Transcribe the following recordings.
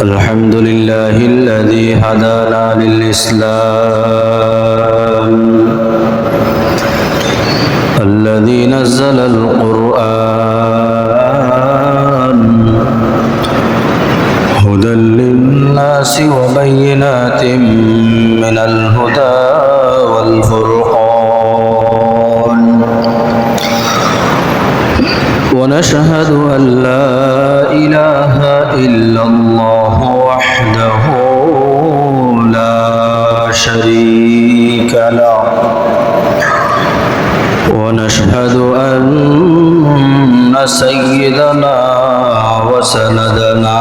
الحمد لله الذي هدانا للإسلام، الذي نزل القرآن هدى للناس وبينات من الهدى والفرقان، ونشهد أن لا إله إلا الله وحده لا شريك له، ونشهد أن سيدنا وسندنا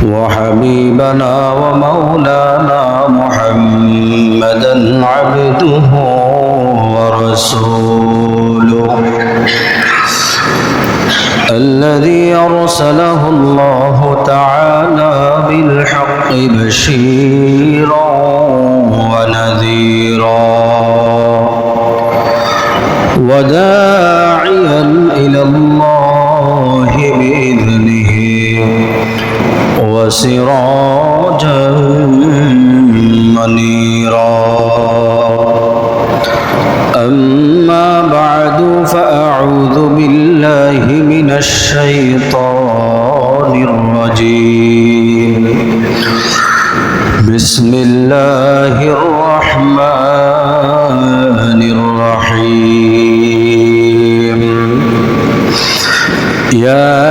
وحبيبنا ومولانا محمدا عبده ورسوله، الذي أرسله الله تعالى بالحق بشيرا ونذيرا، وداعيا إلى الله بإذنه وسراجا منيرا. أما بعد، فأعوذ بالله من الشيطان الرجيم. بسم الله الرحمن الرحيم. يا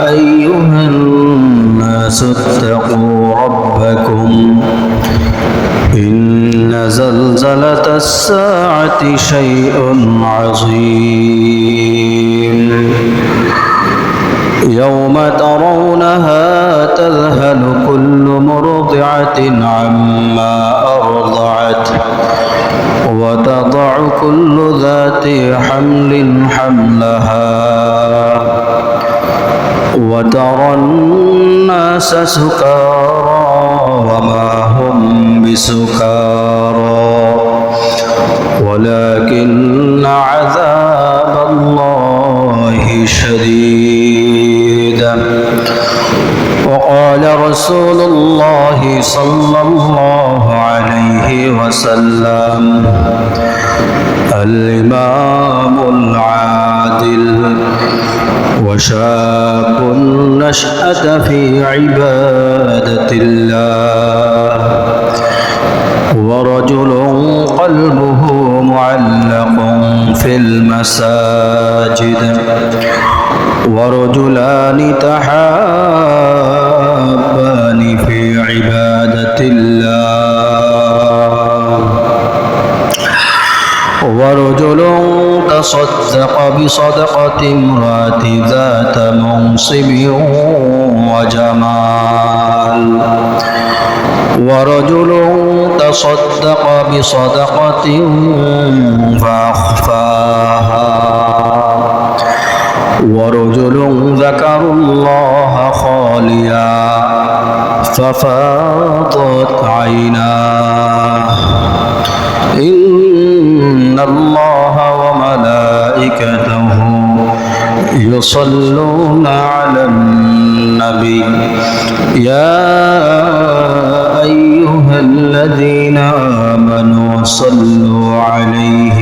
أيها الناس اتقوا ربكم، إن زلزلة الساعة شيء عظيم، يوم ترونها تذهل كل مرضعة عما أرضعت، وتضع كل ذات حمل حملها، وترى الناس سكارى وما هم بسكارى، ولكن عذاب الله شديد. وقال رسول الله صلى الله عليه وسلم: الإمام العادل وشاب نشأت في عبادة الله، ورجل قلبه معلق في المساجد، ورجلان تحابان في عبادة الله، ورجل تصدق بصدقة امرأة ذات منصب وجمال، ورجل تصدق بصدقة فأخفاها، ورجل ذكر الله خاليا ففاضت عيناه. إن الله وملائكته يصلون على النبي، يا أيها الذين آمنوا صلوا عليه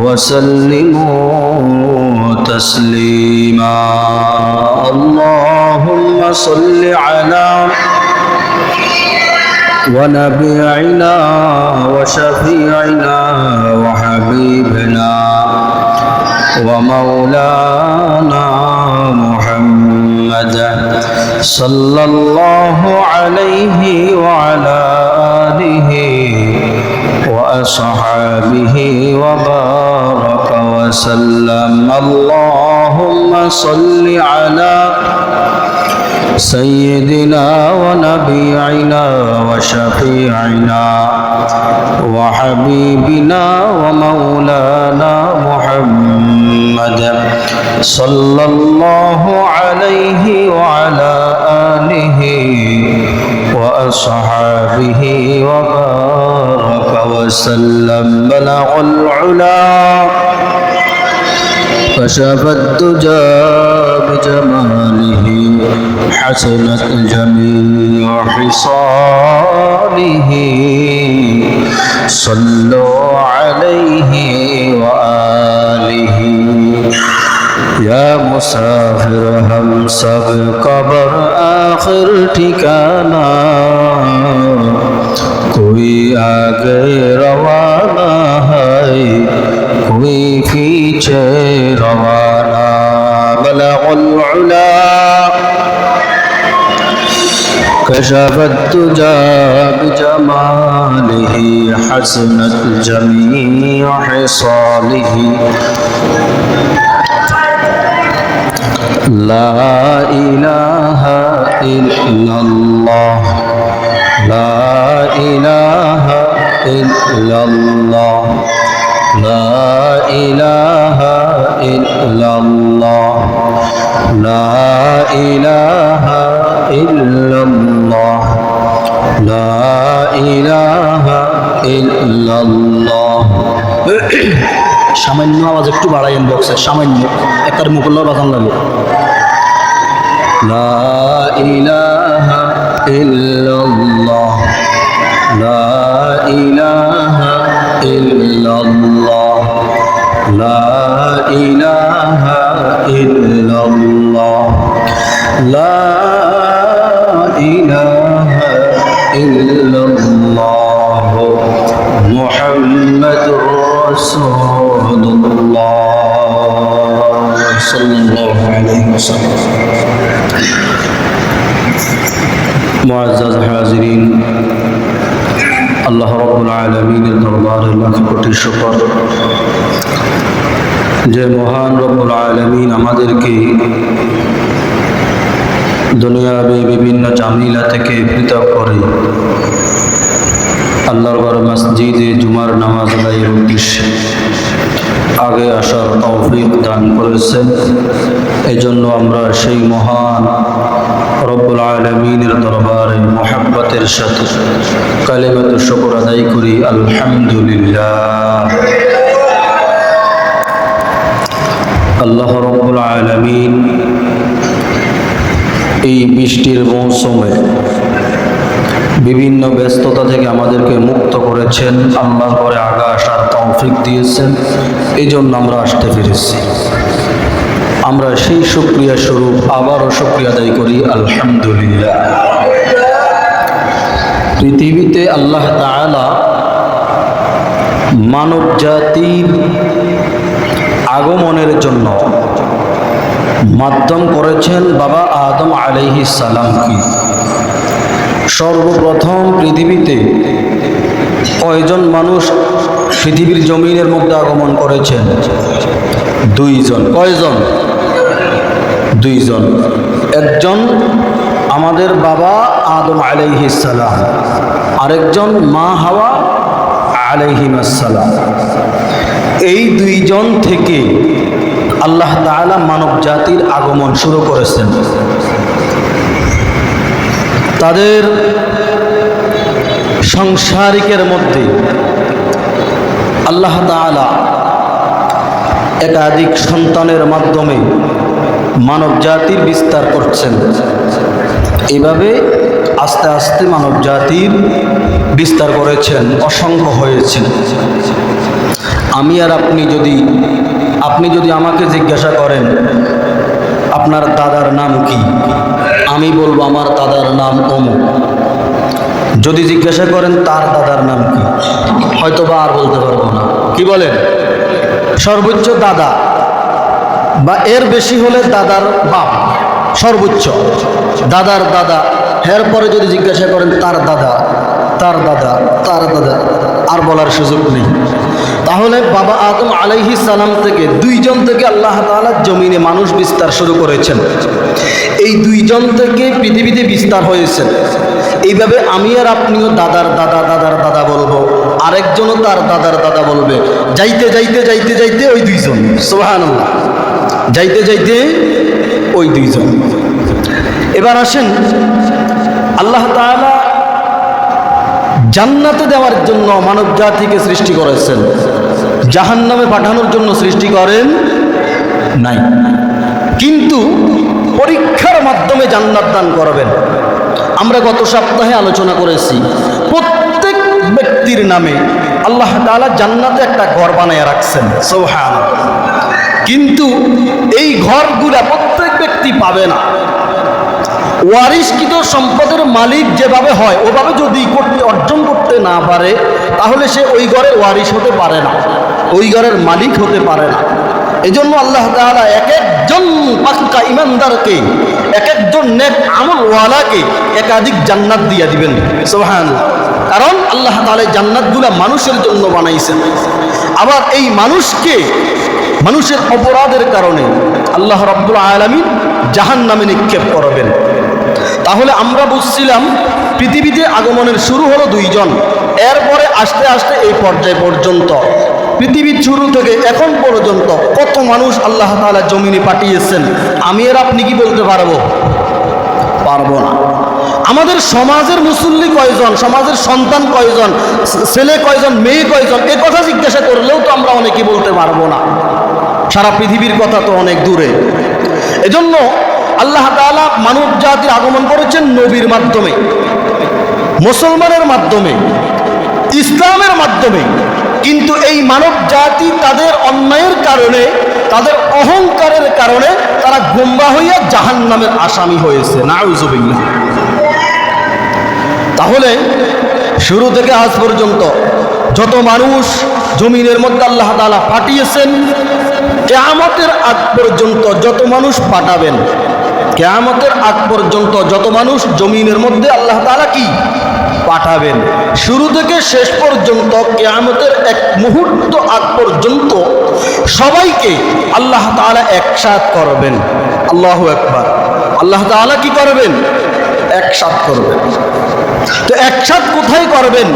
وسلموا تسليما. اللهم صل على ونبينا وشفيعنا وحبيبنا ومولانا محمد صلى الله عليه وعلى آله وأصحابه وبارك وسلم. اللهم صل على سيدنا ونبينا وشفيعنا وحبيبنا ومولانا محمد صلى الله عليه وعلى آله وأصحابه وبارك وسلم. بلغ العلا كشف الدجى بجماله حسنت جميع خصاله صلوا عليه وآله या मुसाफिर हम सब कब्र आखिर ठिकाना कोई आगे रवाना है कोई पीछे रवाना बलगुल उला كشف الدجى بجماله حسنت جميع خصاله لا إله إلا الله لا إله إلا الله لا إله إلا الله لا إله إلا الله لا إله إلا الله সামান্য আওয়াজ একটু বাড়াইয়েন বক্সে সামান্য একটার মুকুল্লা বাজান লাগে লা ইলাহা ইল্লাল্লাহ লা ইলাহা ইল্লাল্লাহ লা ইলাহা ইল্লাল্লাহ লা ইলাহা ইল্লাল্লাহ মুহাম্মাদুর রাসূলুল্লাহ সাল্লাল্লাহু আলাইহি ওয়াসাল্লাম মুআজ্জাজ হাজিরিন আল্লাহ রাব্বুল আলামিনের দরবারে লাখ কোটি শুকর যে মহান রব্বুল আলামিন আমাদেরকে দুনিয়াবি বিভিন্ন ঝামেলা থেকে পৃথক করে আল্লাহর ঘর মসজিদে জুমার নামাজ আদায়ের উদ্দেশ্যে আগে আসার তৌফিক দান করেছেন। এজন্য আমরা সেই মহান রব্বুল আলামিনের দরবারে মুহাব্বতের সাথে কালিমাতুশ শুকর আদায় করি আলহামদুলিল্লাহ। আল্লাহ রব্বুল আলামিন এই বৃষ্টির মৌসুমে বিভিন্ন ব্যস্ততা থেকে আমাদেরকে মুক্ত করেছেন, আল্লাহর ঘরে আগা আসার তৌফিক দিয়েছেন, এই জন্য আমরা আসতে পেরেছি। আমরা সেই শুকরিয়া স্বরূপ আবারও শুকরিয়া আদায় করি আলহামদুলিল্লাহ। পৃথিবীতে আল্লাহ তাআলা মানব জাতির আগমনের জন্য মাধ্যম করেছেন বাবা আদম আলাইহিস সালামকে। সর্বপ্রথম পৃথিবীতে কয়জন মানুষ পৃথিবীর জমিনের মধ্যে আগমন করেছেন? দুইজন। কয়জন? দুইজন। একজন আমাদের বাবা আদম আলাইহিস সালাম, আরেকজন মা হাওয়া আলাইহিস সালাম। এই দুইজন থেকে আল্লাহ তাআলা মানব জাতির আগমন শুরু করেছেন। তাদের সংসারিকের মধ্যে আল্লাহ তাআলা একাধিক সন্তানের মাধ্যমে মানব জাতির বিস্তার করছেন। এভাবে আস্তে আস্তে মানব জাতির বিস্তার করেছেন, অসংখ্য হয়েছেন। আমি আর আপনি যদি আমাকে জিজ্ঞাসা করেন আপনার দাদার নাম কি, আমি বলবো আমার দাদার নাম অমুক। যদি জিজ্ঞাসা করেন তার দাদার নাম কি, হয়তো বা আর বলতে পারবো না। কি বলেন? সর্বোচ্চ দাদা বা এর বেশি হলে দাদার বাপ, সর্বোচ্চ দাদার দাদা। এরপরে যদি জিজ্ঞাসা করেন তার দাদা, তার দাদা, তার দাদা, আর বলার সুযোগ নেই। তাহলে বাবা আদম আলাইহিস সালাম থেকে দুইজন থেকে আল্লাহ তাআলা জমিনে মানুষ বিস্তার শুরু করেছেন। এই দুইজন থেকে পৃথিবীতে বিস্তার হয়েছে। এইভাবে আমি আর আপনিও দাদার দাদা দাদার দাদা বলবো, আরেকজনও তার দাদার দাদা বলবে। যাইতে যাইতে যাইতে যাইতে ওই দুইজন, সুবহানাল্লাহ, যাইতে যাইতে ওই দুইজন। এবার আসেন, আল্লাহ তাআলা জান্নাতে দেওয়ার জন্য মানব জাতিকে সৃষ্টি করেছেন, জাহান্নামে পাঠানোর জন্য সৃষ্টি করেন নাই। কিন্তু পরীক্ষার মাধ্যমে জান্নাত দান করবেন। আমরা গত সপ্তাহে আলোচনা করেছি, প্রত্যেক ব্যক্তির নামে আল্লাহ তাআলা জান্নাতে একটা ঘর বানায় রাখছেন, সুবহানাল্লাহ। কিন্তু এই ঘরগুলা প্রত্যেক ব্যক্তি পাবে না। ওয়ারিশকৃত সম্পদের মালিক যেভাবে হয় ওভাবে যদি অর্জন করতে না পারে, তাহলে সে ওই ঘরের ওয়ারিশ হতে পারে না, ওই ঘরের মালিক হতে পারে না। এই জন্য আল্লাহ তাআলা এক একজন পাক্কা ইমানদারকে, এক একজন নেক আমলওয়ালাকে একাধিক জান্নাত দিয়ে দিবেন, সুবহানাল্লাহ। কারণ আল্লাহ তাআলা জান্নাতগুলা মানুষের জন্য বানাইছেন। আবার এই মানুষকে মানুষের অপরাধের কারণে আল্লাহ রাব্বুল আলামিন জাহান্নামে নিক্ষেপ করবেন। তাহলে আমরা বুঝছিলাম পৃথিবীতে আগমনের শুরু হলো 2 জন, এরপরে আস্তে আস্তে এই পর্যায় পর্যন্ত পৃথিবীর শুরু থেকে এখন পর্যন্ত কত মানুষ আল্লাহ তাআলা জমিনে পাঠিয়েছেন, আমি আর আপনি কি বলতে পারবো? পারবো না। আমাদের সমাজের মুসল্লি কয়জন, সমাজের সন্তান কয়জন, ছেলে কয়জন, মেয়ে কয়জন, এ কথা জিজ্ঞাসা করলেও তো আমরা অনেকেই বলতে পারবো না। সারা পৃথিবীর কথা তো অনেক দূরে। এজন্য আল্লাহ তাআলা মানব জাতির আগমন করেছেন নবীর মাধ্যমে, মুসলমানের মাধ্যমে, ইসলামের মাধ্যমে। কিন্তু এই মানব জাতি তাদের অন্যায়ের কারণে, তাদের অহংকারের কারণে তারা গোমরা হইয়া জাহান্নামের আসামি হয়েছে, নাউযুবিল্লাহ। তাহলে শুরু থেকে আজ পর্যন্ত যত মানুষ জমিনের মধ্যে আল্লাহ তাআলা পাঠিয়েছেন, কিয়ামতের আগ পর্যন্ত যত মানুষ পাঠাবেন, কিয়ামতের আগ পর্যন্ত যত মানুষ জমিনের মধ্যে আল্লাহ তাআলা কি পাঠাবেন, শুরু থেকে শেষ পর্যন্ত কিয়ামতের এক মুহূর্ত আগ পর্যন্ত সবাইকে আল্লাহ তাআলা একসাথ করবেন। আল্লাহু আকবার। আল্লাহ তাআলা কি করবেন? একসাথ করবেন। তো একসাথ কোথায় করবেন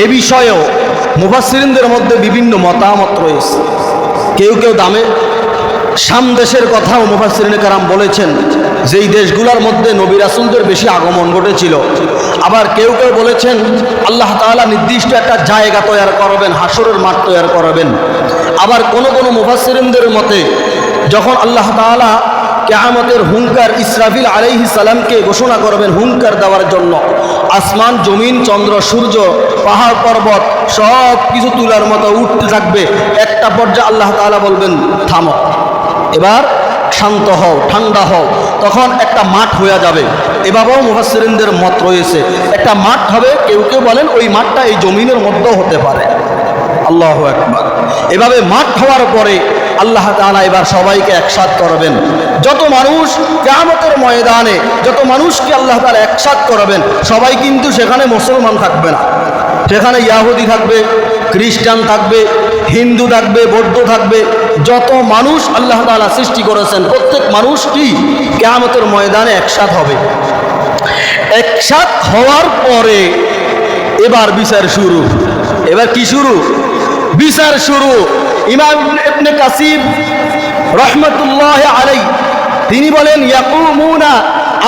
এ বিষয়েও মুফাসসিরিনদের মধ্যে বিভিন্ন মতামত রয়েছে। কেউ কেউ শাম দেশের কথাও মুফাসসিরিনে কেরাম বলেছেন, যেই দেশগুলোর মধ্যে নবী রাসূলদের বেশি আগমন ঘটেছিল। আবার কেউ কেউ বলেছেন আল্লাহ তাআলা নির্দিষ্ট একটা জায়গা তৈরি করবেন, হাসরের মাঠ তৈরি করবেন। আবার কোনো কোনো মুফাসসিরিনদের মতে যখন আল্লাহ তাআলা কিয়ামতের হুঙ্কার ইসরাফিল আলাইহিস সালামকে ঘোষণা করবেন হুঙ্কার দেওয়ার জন্য, আসমান, জমিন, চন্দ্র, সূর্য, পাহাড়, পর্বত সব কিছু তুলার মতো উঠতে থাকবে। একটা পর্যায়ে আল্লাহ তাআলা বলবেন থামো, এবার শান্ত হও, ঠান্ডা হও। তখন একটা মাঠ হয়ে যাবে। এভাবেও মুফাসসিরিনদের মত রয়েছে, একটা মাঠ হবে। কেউ কেউ বলেন ওই মাঠটা এই জমিনের মধ্যেও হতে পারে। আল্লাহু আকবার। এভাবে মাঠ হওয়ার পরে আল্লাহ তাআলা এবার সবাইকে একসাথ করবেন। যত মানুষ কিয়ামতের ময়দানে, যত মানুষকে আল্লাহ তাআলা একসাথ করবেন, সবাই কিন্তু সেখানে মুসলমান থাকবে না। সেখানে ইহুদি থাকবে, খ্রিস্টান থাকবে, হিন্দু থাকবে, বৌদ্ধ থাকবে। যত মানুষ আল্লাহ তাআলা সৃষ্টি করেছেন প্রত্যেক মানুষ কি কিয়ামতের ময়দানে একসাথ হবে। একসাথ হওয়ার পরে এবার বিচার শুরু। এবার কি শুরু? বিচার শুরু। ইমাম ইবনে কাসির রাহমাতুল্লাহি আলাইহি তিনি বলেন ইয়াকুমুনা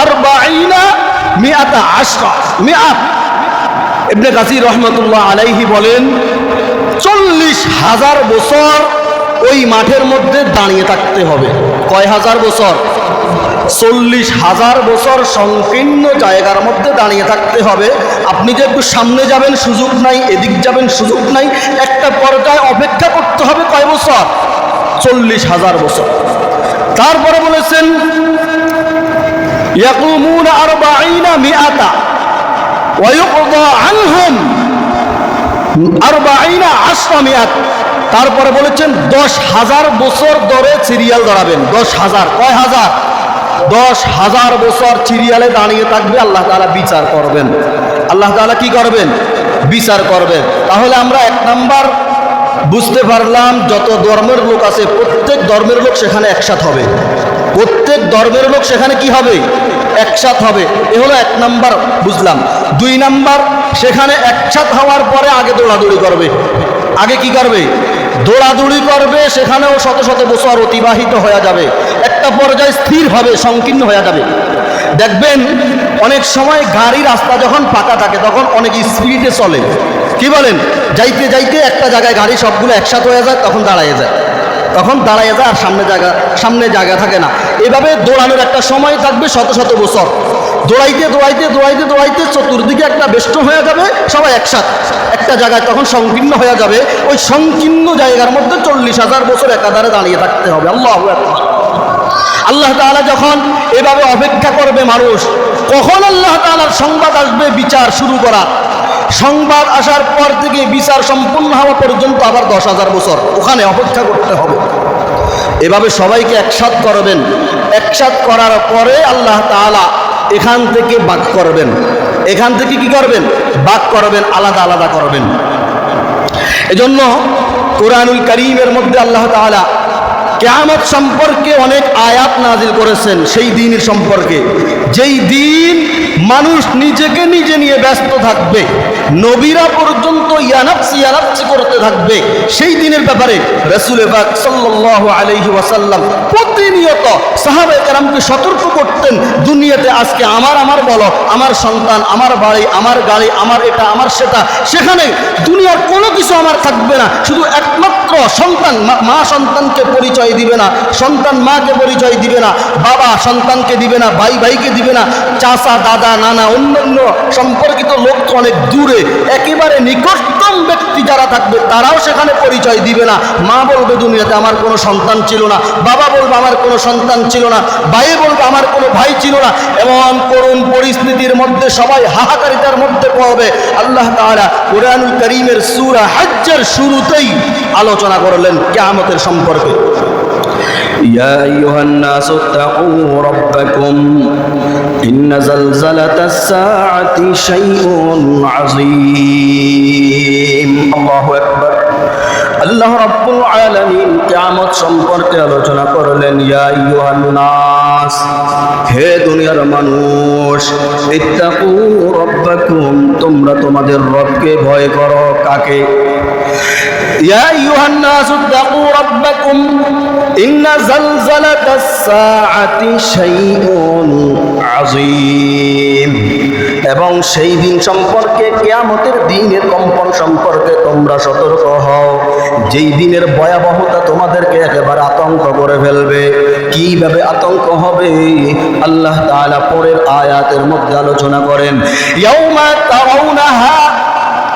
40 ইবনে কাসির রাহমাতুল্লাহ আলাইহি বলেন 40,000 বছর ওই মাঠের মধ্যে দাঁড়িয়ে থাকতে হবে। কয় হাজার বছর? 40,000 বছর সংকীর্ণ জায়গার মধ্যে দাঁড়িয়ে থাকতে হবে। আপনি যে একটু সামনে যাবেন সুযোগ নাই, এদিক যাবেন সুযোগ নাই, একটা পর্যায়ে অপেক্ষা করতে হবে কয় বছর? 40,000 বছর। তারপরে বলেছেন ইয়াকুমুনা 40 ওয়া ইউকদা আনহুম 40 তারপরে বলেছেন 10,000 বছর ধরে সিরিয়াল দাঁড়াবেন। 10,000 কয় হাজার? 10,000 বছর সিরিয়ালে দাঁড়িয়ে থাকবে। আল্লাহ তাআলা বিচার করবেন। আল্লাহ তাআলা কি করবেন? বিচার করবেন। তাহলে আমরা 1 নাম্বার বুঝতে পারলাম, যত ধর্মের লোক আছে প্রত্যেক ধর্মের লোক সেখানে একসাথ হবে। প্রত্যেক ধর্মের লোক সেখানে কি হবে? একসাথ হবে। এ হলো 1 নাম্বার বুঝলাম। 2 নাম্বার, সেখানে একসাথ হওয়ার পরে আগে দৌড়াদৌড়ি করবে। আগে কি করবে? দৌড়াদৌড়ি করবে। সেখানেও শত শত বছর অতিবাহিত হয়ে যাবে। একটা পর্যায়ে স্থির হবে, সংকীর্ণ হয়ে যাবে। দেখবেন অনেক সময় গাড়ি রাস্তা যখন পাকা থাকে তখন অনেক স্পিডে চলে। কি বলেন? যাইতে যাইতে একটা জায়গায় গাড়ি সবগুলো একসাথে হয়ে যায়, তখন দাঁড়ায় যায়। তখন দাঁড়ায় যায় আর সামনে জায়গা থাকে না। এভাবে দৌড়ানোর একটা সময় থাকবে শত শত বছর। দৌড়াইতে চতুর্দিকে একটা বেষ্টন হয়ে যাবে, সবাই একসাথে একটা জায়গায় তখন সংকীর্ণ হয়ে যাবে। ওই সংকীর্ণ জায়গার মধ্যে 40,000 বছর একাধারে দাঁড়িয়ে থাকতে হবে। আল্লাহু আকবার। আল্লাহ তাআলা যখন এভাবে অপেক্ষা করবে মানুষ, কখন আল্লাহ তাআলার সংবাদ আসবে বিচার শুরু করা, সংবাদ আসার পর থেকে বিচার সম্পূর্ণ হওয়া পর্যন্ত আবার 10,000 বছর ওখানে অপেক্ষা করতে হবে। এভাবে সবাইকে একসাথ করবেন। একসাথ করার পরে আল্লাহ তাআলা এখান থেকে ভাগ করবেন। এখান থেকে কি করবেন? ভাগ করবেন, আলাদা আলাদা করবেন। এজন্য কোরআনুল কারীমের মধ্যে আল্লাহ তাআলা কিয়ামত সম্পর্কে অনেক আয়াত নাজিল করেছেন, সেই দিনের সম্পর্কে, যেই দিন মানুষ নিজেকে নিজে নিয়ে ব্যস্ত থাকবে, নবীরা পর্যন্ত ইয়ানাফসি করতে থাকবে। সেই দিনের ব্যাপারে রাসূল পাক সাল্লাল্লাহু আলাইহি ওয়াসাল্লাম প্রতিনিয়ত সাহাবায়ে কেরামকে সতর্ক করতেন, দুনিয়াতে আজকে আমার বলো, আমার সন্তান, আমার বাড়ি, আমার গাড়ি, আমার এটা, আমার সেটা, সেখানে দুনিয়ার কোনো কিছু আমার থাকবে না। শুধু একমাত্র সন্তান, মা সন্তানকে পরিচয় দিবে না, সন্তান মাকে পরিচয় দিবে না, বাবা সন্তানকে দিবে না, ভাই ভাইকে দিবে না, চাচা, দাদা, নানা, অন্যান্য সম্পর্কিত লোক তো অনেক দূরে, একেবারে নিকটতম ব্যক্তি যারা থাকবে তারাও সেখানে পরিচয় দিবে না। মা বলবে দুনিয়াতে আমার কোনো সন্তান ছিল না, বাবা বলবে আমার কোনো সন্তান ছিল না, ভাই বলবে আমার কোনো ভাই ছিল না। এমন করুণ পরিস্থিতির মধ্যে সবাই হাহাকারিতার মধ্যে পড়বে। আল্লাহ তাআলা কোরআনুল কারীমের সূরা হজ্জের শুরুতেই আলোচনা করলেন কিয়ামতের সম্পর্কে। ইয়া আইয়ুহান নাসু তাকু রাব্বাকুম ইন্না যালজালাতাস সাআতি শাইউন আযীম। আল্লাহু আকবার। আল্লাহ রাব্বুল আলামিন কিয়ামত সম্পর্কে আলোচনা করলেন। ইয়া আইয়ুহান নাস, হে দুনিয়ার মানুষ, ইত্তাকু রাব্বাকুম, তোমরা তোমাদের রবকে ভয় করো। কাকে? ইয়া আইয়ুহান নাস ইত্তাকু রাব্বাকুম ইন্না যালজালাতাস সাআতি শাইউন আযীম। এবং সেই দিন সম্পর্কে, কিয়ামতের দিনের কম্পন সম্পর্কে তোমরা সতর্ক হও, যেই দিনের ভয়াবহতা তোমাদেরকে একেবারে আতঙ্ক করে ফেলবে। কিভাবে আতঙ্ক হবে আল্লাহ তাআলা পরের আয়াতের মধ্যে আলোচনা করেন। ইয়াউমা তারাউনাহা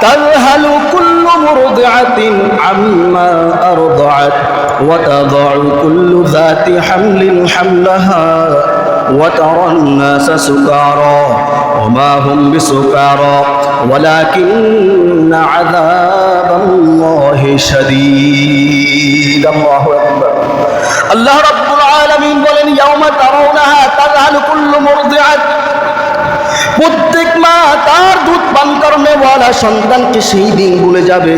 তাযহালু কুল্লু মুরদিআতিন আম্মা আরদাআত ওয়া তাযউ কুল্লু যাতি হামলিন হামলাহা ওয়া তারান নাসা সুকারা ওয়া মা হুম বিসুকারা ওয়ালাকিন্না আযাবাল্লাহি শাদীদ। আল্লাহু আকবার। আল্লাহ রাব্বুল আলামিন বলেন, ইয়াউমা তারাউনাহা তাযহালু কুল্লু মুরদিআত, প্রত্যেক মা তার দুধ পান করানোওয়ালা সন্তানকে সেই দিন ভুলে যাবে।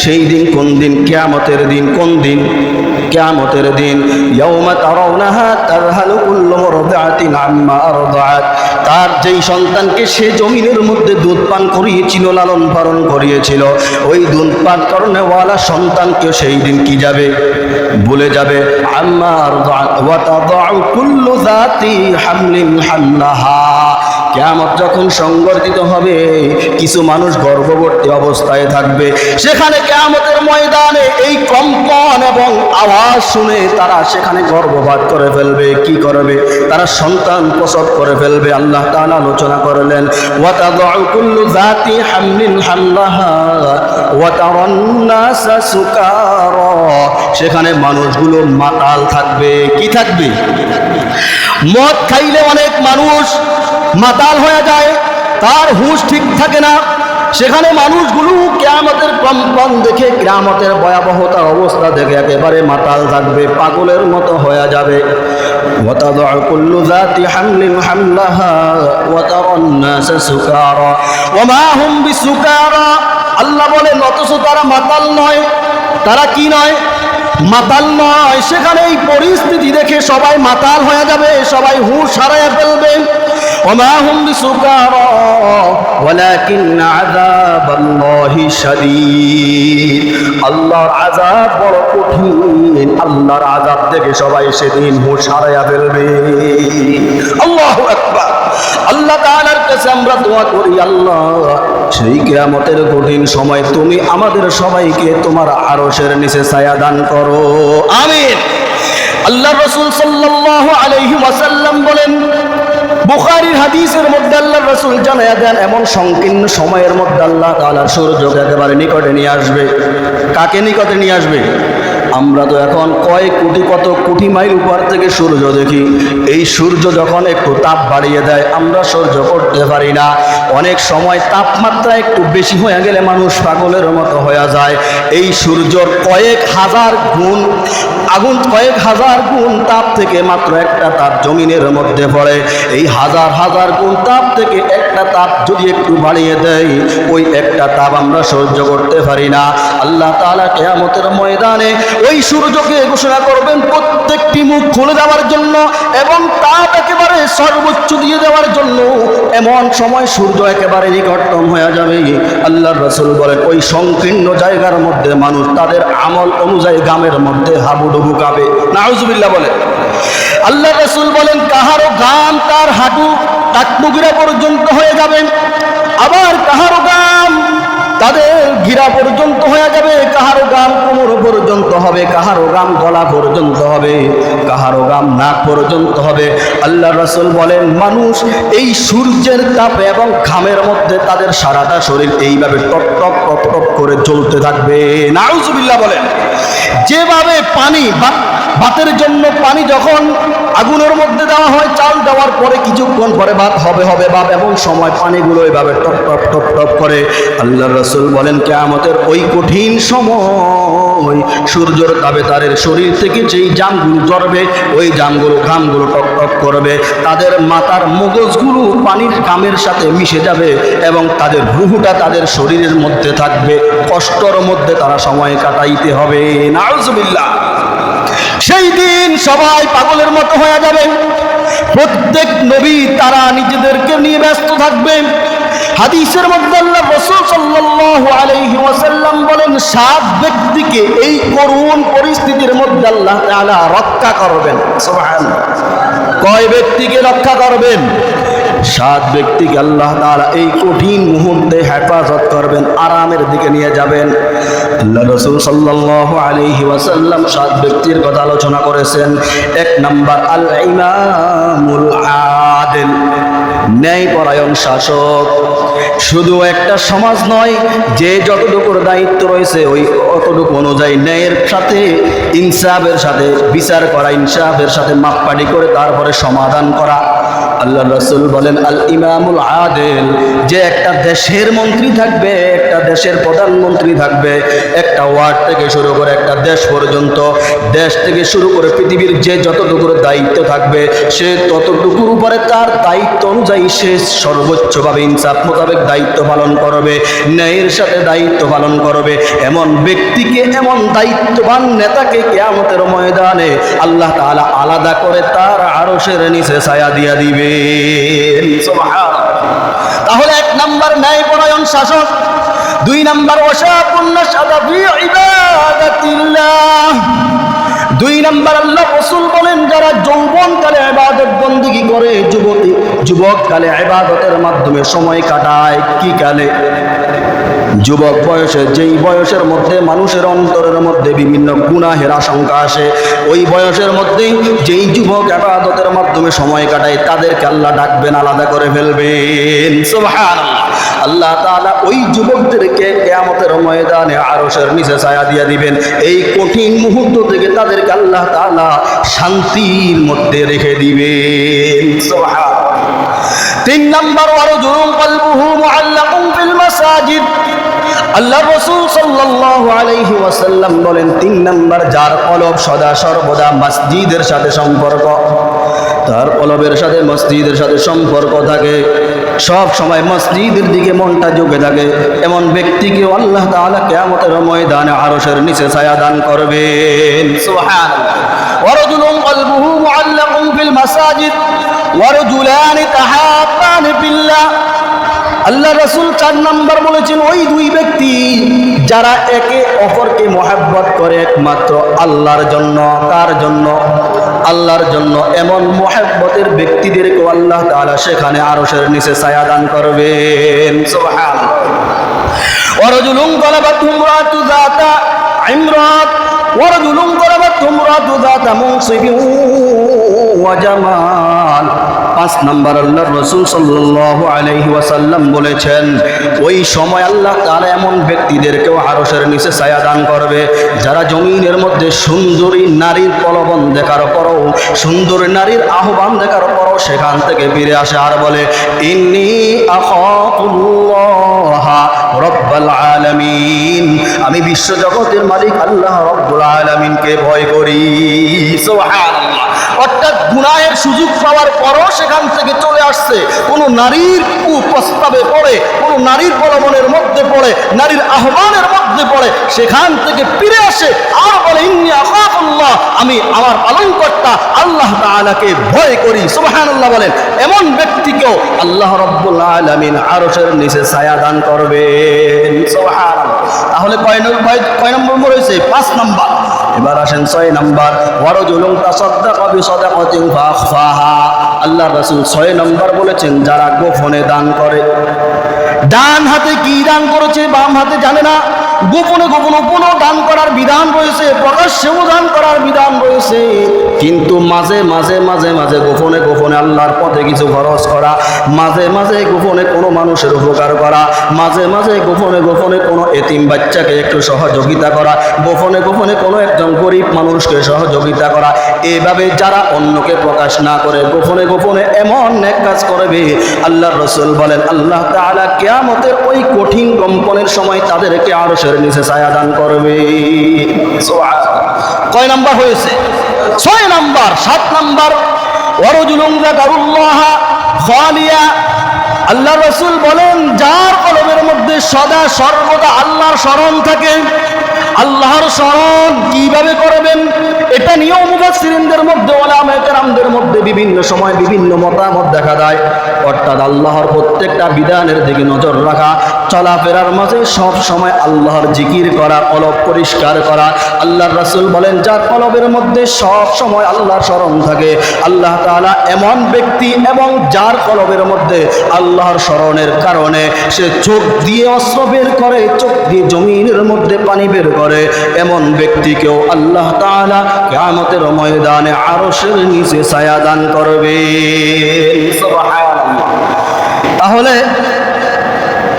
সেই দিন কোন দিন? কিয়ামতের দিন। কোন দিন? কিয়ামতের দিন। ইয়াউমা তারাউনাহা তাযহালু কুল্লু মুরদিআতিন আম্মা আরদাআত, তার যেই সন্তানকে সে জমিনের মধ্যে দুধ পান করিয়েছিল, লালন পালন করিয়েছিল, ওই দুধ পান করানোওয়ালা সন্তানকে সেই দিন কি যাবে? ভুলে যাবে। আম্মা আরদাআত ওয়া তাযউ কুল্লু যাতি হামলিন হামলাহা, কিয়ামত যখন সংঘটিত হবে, কিছু মানুষ গর্ভবতী অবস্থায় থাকবে। সেখানে কিয়ামতের ময়দানে এই কম্পন এবং আওয়াজ শুনে তারা সেখানে গর্ভপাত করে ফেলবে। কি করবে? তারা সন্তান প্রসব করে ফেলবে। আল্লাহ তাআলা আলোচনা করলেন, ওয়া তাযউ কুল্লু যাতি হামলিন হামলাহা ওয়া তারান নাসা সুকারা, সেখানে মানুষগুলো মাতাল থাকবে। কি থাকবে? মদ খাইলে অনেক মানুষ মাতাল হয়ে যায়, তার হুঁশ ঠিক থাকে না। সেখানে মানুষগুলো কিয়ামতের কম্পন দেখে, কিয়ামতের ভয়াবহতার অবস্থা দেখে একেবারে মাতাল থাকবে, পাগলের মতো হয়ে যাবে। ওয়া তাযউ কুল্লু যাতি হামলিন হামলাহা ওয়া তারান নাসা সুকারা ওয়া মা হুম বিসুকারা। আল্লাহ বলেন, অথচ তারা মাতাল নয়। তারা কি নয়? মাতাল নয়। সেখানে এই পরিস্থিতি দেখে সবাই মাতাল হয়ে যাবে, সবাই হুঁশ হারায় ফেলবে। ওমা হুম বিসুকারা ওয়ালাকিন আযাবাল্লাহি শাদীদ, আল্লাহর আযাব বড় কঠিন। আল্লাহর আযাব দেখে সবাই সেদিন হুঁশ হারায় ফেলবে। আল্লাহু আকবার। আল্লাহ তাআলার কাছে আমরা দোয়া করি, আল্লাহ সেই কিয়ামতের কঠিন সময় তুমি আমাদের সবাইকে তোমার আরশের নিচে ছায়া দান করো, আমিন। আল্লাহ রাসূল সাল্লাল্লাহু আলাইহি ওয়াসাল্লাম বলেন, বুখারীর হাদিসের মধ্যে আল্লাহ রাসূল জানায়া দেন, এমন সংকীর্ণ সময়ের মধ্যে আল্লাহ তাআলা সূর্যকে একেবারে নিকটে নিয়ে আসবে। কাকে নিকটে নিয়ে আসবে? আমরা তো এখন কয়েক কোটি কত কোটি মাইল উপর থেকে সূর্য দেখি। এই সূর্য যখন একটু তাপ বাড়িয়ে দেয় আমরা সহ্য করতে পারি না। অনেক সময় তাপমাত্রা একটু বেশি হয়ে গেলে মানুষ পাগলের মতো হয়ে যায়। এই সূর্যর কয়েক হাজার গুণ আগুন, কয়েক হাজার গুণ তাপ থেকে মাত্র একটা তাপ জমিনের মধ্যে পড়ে। এই হাজার হাজার গুণ তাপ থেকে একটা তাপ যদি একটু বাড়িয়ে দেয়, ওই একটা তাপ আমরা সহ্য করতে পারি না। আল্লাহ তাআলা কিয়ামতের ময়দানে ওই সূর্যকে ঘোষণা করবেন প্রত্যেকটি মুখ খুলে দেওয়ার জন্য এবং তাপ একেবারে সর্বোচ্চ দিয়ে দেওয়ার জন্য। এমন সময় সূর্য একেবারে নিকটতম হয়ে যাবে। আল্লাহর রাসূল বলেন, ওই সংকীর্ণ জায়গার মধ্যে মানুষ তাদের আমল অনুযায়ী গামের মধ্যে হাবুডুবু গাবে। নাউজুবিল্লাহ বলেন। আল্লাহর রাসূল বলেন, কাহারো গাম তার হাঁটু টাকটুকরা পর্যন্ত হয়ে যাবে, আবার কাহারো গাম তাদের গিরা পর্যন্ত হয়ে যাবে, কাহারো গাম কোমর পর্যন্ত হবে, কাহারো গাম গলা পর্যন্ত হবে, কাহারো গাম নাক পর্যন্ত হবে। আল্লাহ রাসূল বলেন, মানুষ এই সূর্যের তাপে এবং ঘামের মধ্যে তাদের সারাটা শরীর এইভাবে টপ টপ টপ টপ করে জ্বলতে থাকবে। নাউজুবিল্লাহ বলেন। যেভাবে পানি ভাতের জন্য পানি যখন আগুনের মধ্যে দেওয়া হয়, চাল দেওয়ার পরে কিছুক্ষণ পরে ভাত হবে হবে ভাব, এবং সময় পানিগুলো এইভাবে টপ টপ টপ টপ করে। আল্লাহ রাসূল বলেন, কিয়ামতের ওই কঠিন সময় সূর্যের তাপে তাদের শরীর থেকে যেই জামগুলো ঝরবে, ওই জামগুলো ঘামগুলো টপ টপ করবে, তাদের মাথার মগজগুলো পানির ঘামের সাথে মিশে যাবে এবং তাদের রূহটা তাদের শরীরের মধ্যে থাকবে। কষ্টর মধ্যে তারা সময় কাটাইতে হবে। নাউজুবিল্লাহ। সেই দিন সবাই পাগলের মতো হয়ে যাবে। প্রত্যেক নবী তারা নিজেদেরকে নিয়ে ব্যস্ত থাকবে। হাদিসের মধ্যে আল্লাহ রাসূল সাল্লাল্লাহু আলাইহি ওয়াসাল্লাম বলেন, 7 ব্যক্তিকে এই করুণ পরিস্থিতির মধ্যে আল্লাহ তাআলা রক্ষা করবেন। সুবহানাল্লাহ। কয় ব্যক্তিকে রক্ষা করবেন? 7 ব্যক্তিকে আল্লাহ তাআলা এই কঠিন মুহূর্তে হেফাজত করবেন, আরামের দিকে নিয়ে যাবেন। আল্লাহ রাসূল সাল্লাল্লাহু আলাইহি ওয়াসাল্লাম 7 ব্যক্তির কথা আলোচনা করেছেন। 1 নাম্বার আল ইমামুল আদিল, ন্যায়পরায়ণ শাসক। শুধু একটা সমাজ নয়, যে যতটুকুর দায়িত্ব রয়েছে ওই অতটুকু অনুযায়ী ন্যায়ের সাথে ইনসাফের সাথে বিচার করা, ইনসাফের সাথে মাপকাঠি করে তারপরে সমাধান করা। আল্লাহ রাসূল বলেন, আল ইমামুল আদিল, যে একটা দেশের মন্ত্রী থাকবে, একটা দেশের প্রধানমন্ত্রী থাকবে, একটা ওয়ার্ড থেকে শুরু করে একটা দেশ পর্যন্ত, দেশ থেকে শুরু করে পৃথিবীর যে যতটুকুর দায়িত্ব থাকবে, সে ততটুকুর উপরে তার দায়িত্ব অনুযায়ী সে সর্বোচ্চভাবে ইনসাফ মোতাবেক দায়িত্ব পালন করবে, ন্যায়ের সাথে দায়িত্ব পালন করবে। এমন ব্যক্তিকে, এমন দায়িত্ববান নেতাকে কিয়ামতের ময়দানে আল্লাহ তাআলা আলাদা করে তার আরশের নিচে ছায়া দিয়া দিবে। সুবহানাল্লাহ। তাহলে 1 নাম্বার ন্যায়পরায়ণ শাসক। 2 নাম্বার ওয়াশাকুন নাশাদা ফি ইবাদাতিল্লাহ। 2 নাম্বার আল্লাহ রাসূল বলেন, যারা যৌবনকালে ইবাদত বন্দেগী করে, যুবককালে ইবাদতের মাধ্যমে সময় কাটায়। কি কালে? যুবক বয়সে, যেই বয়সের মধ্যে মানুষের অন্তরের মধ্যে বিভিন্ন গুনাহের আশঙ্কা আসে, ওই বয়সের মধ্যেই যেই যুবক ইবাদতের মাধ্যমে সময় কাটায় তাদেরকে আল্লাহ ডাকবেন, আলাদা করে ফেলবেন। সুবহানাল্লাহ। আল্লাহ তাআলা ওই যুবকদেরকে কিয়ামতের ময়দানে আরশের নিচে ছায়া দিয়ে দিবেন। এই কঠিন মুহূর্ত থেকে তাদেরকে আল্লাহ তাআলা শান্তির মধ্যে রেখে দিবেন। সুবহানাল্লাহ। 3 নাম্বার ওয়ারজুলুন কলবুহু মুআল্লাকুন ফিল মাসাজিদ। আল্লাহ রাসূল সাল্লাল্লাহু আলাইহি ওয়াসাল্লাম বলেন, 3 নাম্বার, যার কলব সদা সর্বদা মসজিদের সাথে সম্পর্ক, তার কলবের সাথে মসজিদের সাথে সম্পর্ক থাকে, সব সময় মসজিদের দিকে মনটা ঝুঁকে থাকে, এমন ব্যক্তিকে আল্লাহ তাআলা কিয়ামতের ময়দানে আরশের নিচে ছায়া দান করবেন। সুবহানাল্লাহ। ওয়ারজুলুন কলবুহু মুআল্লাকুন ফিল মাসাজিদ ওয়ারজুলানি তাহাব্বানি ফিল্লাহ। আল্লাহ রাসূল 4 নাম্বার বলেছেন ওই দুই ব্যক্তি যারা একে অপরকে মহব্বত করে একমাত্র আল্লাহর জন্য। কার জন্য? আল্লাহর জন্য। এমন মহব্বতের ব্যক্তিদেরকে আল্লাহ তাআলা সেখানে আরশের নিচে ছায়া দান করবেন। সুবহানাল্লাহ। ওয়ারাজুলুন গলাবাতহু ইমরাতু যাতা ইমরাত ওয়ারাজুলুন গলাবাতহু ইমরাতু যাতা মুনসিবিন ওয়া জামাল। 5 নাম্বার আল্লাহর রাসূল সাল্লাল্লাহু আলাইহি ওয়াসাল্লাম বলেছেন ওই সময় আল্লাহ তাআলা এমন ব্যক্তিদেরকেও আরশের নিচে ছায়া দান করবে যারা জমিনের মধ্যে সুন্দরী নারীর প্রলোভন দেখার পরও, সুন্দরী নারীর আহ্বান দেখার পরও সেখান থেকে ফিরে আসে আর বলে ইন্নী আখাফুল্লাহ রব্বুল আলামিন, আমি বিশ্বজগতের মালিক আল্লাহ রব্বুল আলামিনকে ভয় করি। সুবহানাল্লাহ। অর্থাৎ গুনাহের সুযোগ পাওয়ার পরও সেখান থেকে চলে আসছে, কোনো নারীর কুপ্রস্তাবে পড়ে, কোনো নারীর প্রলোভনের মধ্যে পড়ে, নারীর আহ্বানের মধ্যে পড়ে, সেখান থেকে ফিরে আসে আর বলে ইন্নী আখাফুল্লাহ, আমি আমার পালনকর্তা আল্লাহ তাআলাকে ভয় করি। সুবহানাল্লাহ বলেন। এমন ব্যক্তিকেও আল্লাহ রব্বুল আলামিন আরশের নিচে ছায়া দান করবেন। সুবহানাল্লাহ। তাহলে কয় নম্বর হয়েছে? 5 নাম্বার। এবার আসেন 6 নাম্বার। ওয়ারাজুলুন তাসাদদাকা বিসাদাকাতিন ফাআখফাহা। আল্লাহর রাসূল 6 নাম্বার বলেছেন যারা গোপনে দান করে। ডান হাতে কি দান করেছে বাম হাতে জানে না, গোপনে গোপনে দান করার বিধান রয়েছে, প্রকাশ্যেও দান করার বিধান রয়েছে, কিন্তু মাঝে মাঝে মাঝে মাঝে গোপনে গোপনে আল্লাহর পথে কিছু খরচ করা, মাঝে মাঝে গোপনে কোনো মানুষের উপকার করা, মাঝে মাঝে গোপনে গোপনে কোনো এতিম বাচ্চাকে একটু সহযোগিতা করা, গোপনে গোপনে কোনো একজন গরিব মানুষকে সহযোগিতা করা, এভাবে যারা অন্যকে প্রকাশ না করে গোপনে গোপনে এমন নেক কাজ করবে, আল্লাহর রাসূল বলেন আল্লাহ তাআলা কিয়ামতের ওই কঠিন কম্পনের সময় তাদেরকে আরশের নিচে ছায়া দান করবে। কয় নাম্বার হয়েছে? 6 নাম্বার। 7 নাম্বার ওয়ারাজুলুন যাকারুল্লাহ খালিয়া। আল্লাহর রাসূল বলেন যার কলবের মধ্যে সদা সর্বদা আল্লাহর স্মরণ থাকে। আল্লাহর স্মরণ কিভাবে করবেন এটা নিয়েও মুফাসসিরিনদের মধ্যে, উলামায়ে কেরামদের মধ্যে বিভিন্ন সময় বিভিন্ন মতামত দেখা যায়। অর্থাৎ আল্লাহর প্রত্যেকটা বিধানের দিকে নজর রাখা, চলাফেরার মাঝে সব সময় আল্লাহর জিকির করা, কলব পরিষ্কার করা। আল্লাহর রাসূল বলেন যার কলবের মধ্যে সব সময় আল্লাহর স্মরণ থাকে, আল্লাহ তাআলা এমন ব্যক্তি এবং যার কলবের মধ্যে আল্লাহর স্মরণের কারণে সে চোখ দিয়ে অশ্রু বের করে, চোখ দিয়ে জমিনের মধ্যে পানি বের করে, এমন ব্যক্তিকেও আল্লাহ তাআলা কিয়ামতের ময়দানে আরশের নিচে ছায়া দান করবে। সুবহানাল্লাহ। তাহলে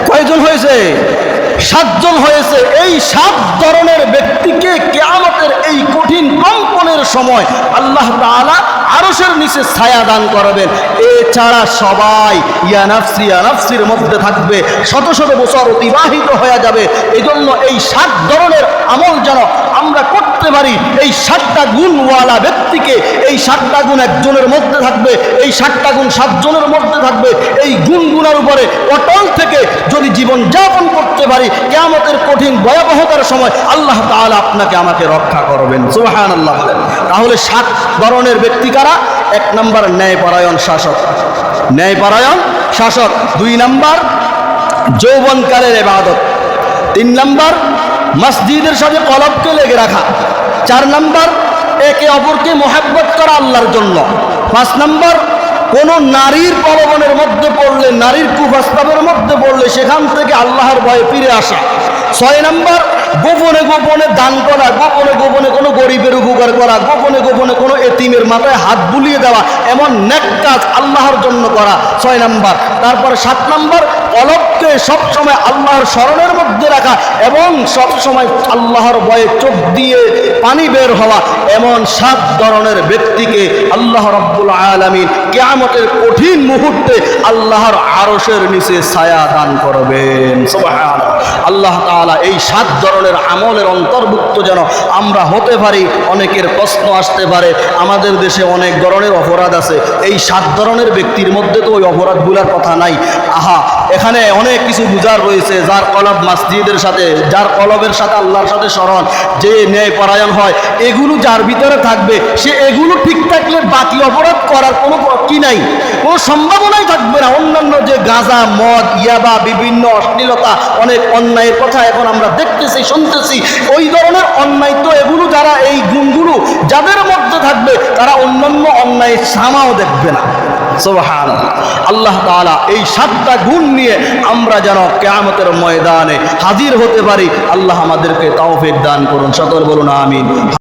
কয়জন হয়েছে? 7 জন হয়েছে। এই 7 ধরনের ব্যক্তিকে কিয়ামতের এই কঠিন কম্পনের সময় আল্লাহ তাআলা আরশের নিচে ছায়া দান করবেন। এছাড়া সবাই ইয়া নাফসির মধ্যে থাকবে, শত শত বছর অতিবাহিত হয়ে যাবে। এই জন্য এই 7 ধরনের আমল যেন আমরা করতে পারি। এই 7টা গুণওয়ালা ব্যক্তিকে, এই 7টা গুণ একজনের মধ্যে থাকবে, এই 7টা গুণ 7 জনের মধ্যে থাকবে। এই গুণগুলোর উপরে অটল থেকে যদি জীবন যাপন করতে পারি, কিয়ামতের কঠিন ভয়াবহতার সময় আল্লাহ তাআলা আপনাকে আমাকে রক্ষা করবেন। সুবহানাল্লাহ বলেন। তাহলে 7 ধরনের ব্যক্তি কারা? 1 নাম্বার ন্যায়পরায়ণ শাসক, ন্যায়পরায়ণ শাসক। 2 নাম্বার যৌবনকালের ইবাদত। 3 নাম্বার মসজিদের সাথে কলবকে লেগে রাখা। 4 নাম্বার একে অপরকে মহব্বত করা আল্লাহর জন্য। 5 নাম্বার কোন নারীর প্রলোভনের মধ্যে পড়লে, নারীর কুপ্রস্তাবের মধ্যে পড়লে সেখান থেকে আল্লাহর ভয়ে ফিরে আসা। 6 নাম্বার গোপনে গোপনে দান করা, গোপনে গোপনে কোনো গরিবের উপকার করা, গোপনে গোপনে কোনো এতিমের মাথায় হাত বুলিয়ে দেওয়া, এমন নেক কাজ আল্লাহর জন্য করা। 6 নাম্বার। তারপর 7 নাম্বার কলবকে সবসময় আল্লাহর স্মরণের মধ্যে রাখা এবং সবসময় আল্লাহর ভয়ে চোখ দিয়ে পানি বের হওয়া। এমন 7 ধরনের ব্যক্তিকে আল্লাহ রাব্বুল আলামিন কিয়ামতের কঠিন মুহূর্তে আল্লাহর আরশের নিচে ছায়া দান করবেন। সুবহানাল্লাহ। আল্লাহ তাআলা এই 7 ধরনের আমলের অন্তর্ভুক্ত যেন আমরা হতে পারি। অনেকের প্রশ্ন আসতে পারে আমাদের দেশে অনেক ধরনের অপরাধ আছে, এই 7 ধরনের ব্যক্তির মধ্যে তো ওই অপরাধগুলোর কথা নাই। আহা, এখানে এখানে অনেক কিছু বুঝার রয়েছে। যার কলব মসজিদের সাথে, যার কলবের সাথে আল্লাহর সাথে স্মরণ, যে ন্যায় পরায়ণ হয়, এগুলো যার ভিতরে থাকবে, সে এগুলো ঠিক থাকলে বাকি অপরাধ করার কোনো কি নাই, কোনো সম্ভাবনাই থাকবে না। অন্যান্য যে গাঁজা, মদ, ইয়াবা, বিভিন্ন অশ্লীলতা, অনেক অন্যায়ের কথা এখন আমরা দেখতেছি, শুনতেছি, ওই ধরনের অন্যায় তো এগুলো যারা এই গুণগুলো যাদের মধ্যে থাকবে তারা অন্যান্য অন্যায় সামাও দেখবে না। সুবহানাল্লাহ। আল্লাহ তাআলা এই 7টা গুণ নিয়ে আমরা যেন কিয়ামতের ময়দানে হাজির হতে পারি, আল্লাহ আমাদেরকে তৌফিক দান করুন। সকল বলুন আমিন।